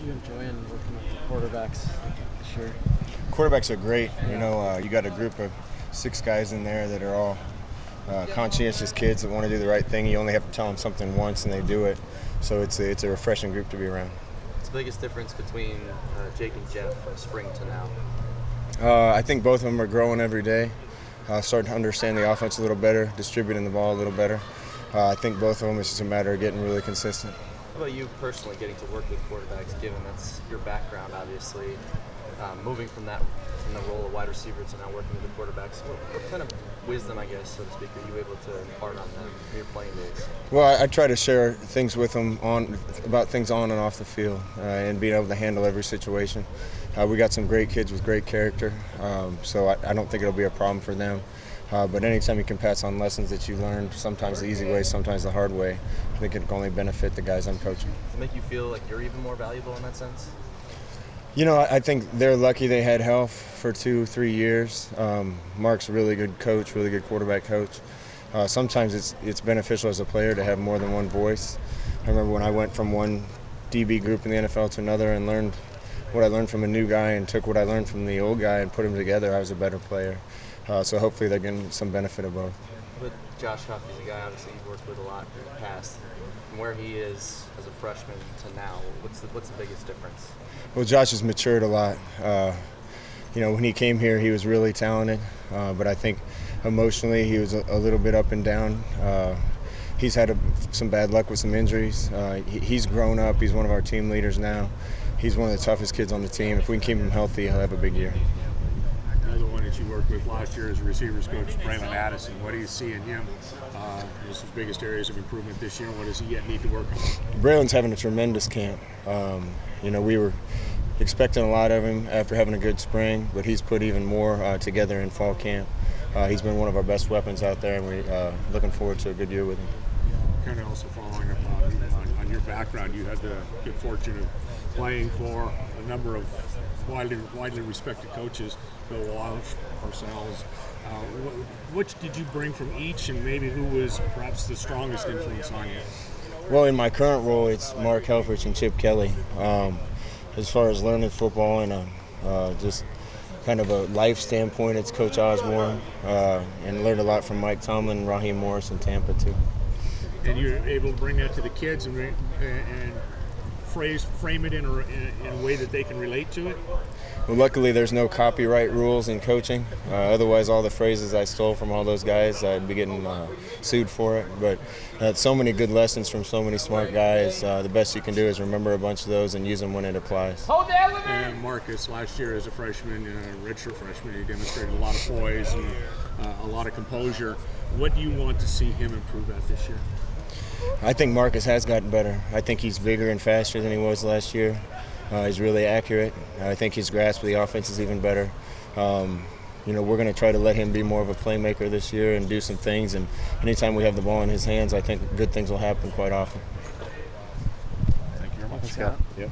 you enjoying working with the quarterbacks this year? Quarterbacks are great. You got a group of 6 guys in there that are all conscientious kids that want to do the right thing. You only have to tell them something once and they do it. So it's a refreshing group to be around. What's the biggest difference between Jake and Jeff from spring to now? I think both of them are growing every day, starting to understand the offense a little better, distributing the ball a little better. I think both of them, it's just a matter of getting really consistent. How about you personally getting to work with quarterbacks, given that's your background, obviously, moving from the role of wide receiver to now working with the quarterbacks? What kind of wisdom, I guess, so to speak, are you able to impart on them in your playing days? Well, I try to share things with them about things on and off the field and being able to handle every situation. We got some great kids with great character, so I don't think it'll be a problem for them. But anytime you can pass on lessons that you learned, sometimes the easy way, sometimes the hard way, I think it can only benefit the guys I'm coaching. Does it make you feel like you're even more valuable in that sense? I think they're lucky they had health for 2-3 years. Mark's a really good coach, really good quarterback coach. Sometimes it's beneficial as a player to have more than one voice. I remember when I went from one DB group in the NFL to another and learned what I learned from a new guy and took what I learned from the old guy and put them together, I was a better player. So hopefully they're getting some benefit of both. But Josh Huff is a guy obviously you've worked with a lot in the past. From where he is as a freshman to now, what's the biggest difference? Well, Josh has matured a lot. When he came here, he was really talented, but I think emotionally he was a little bit up and down. He's had some bad luck with some injuries. He's grown up. He's one of our team leaders now. He's one of the toughest kids on the team. If we can keep him healthy, he'll have a big year. Another one that you worked with last year as a receivers coach, Braylon Addison. What do you see in him? His biggest areas of improvement this year. What does he yet need to work on? Braylon's having a tremendous camp. We were expecting a lot of him after having a good spring, but he's put even more together in fall camp. He's been one of our best weapons out there, and we're looking forward to a good year with him. Kind of also following up on your background, you had the good fortune of playing for a number of widely respected coaches, Bill Walsh, Parcells. What did you bring from each, and maybe who was perhaps the strongest influence on you? Well, in my current role, it's Mark Helfrich and Chip Kelly. As far as learning football and just kind of a life standpoint, it's Coach Osborne, and learned a lot from Mike Tomlin and Raheem Morris in Tampa too. And you're able to bring that to the kids and frame it in a way that they can relate to it? Well, luckily there's no copyright rules in coaching. Otherwise, all the phrases I stole from all those guys, I'd be getting sued for it. But so many good lessons from so many smart guys. The best you can do is remember a bunch of those and use them when it applies. And Marcus, last year as a freshman, redshirt freshman, he demonstrated a lot of poise and a lot of composure. What do you want to see him improve at this year? I think Marcus has gotten better. I think he's bigger and faster than he was last year. He's really accurate. I think his grasp of the offense is even better. We're going to try to let him be more of a playmaker this year and do some things. And anytime we have the ball in his hands, I think good things will happen quite often. Thank you very much. Scott. Yep.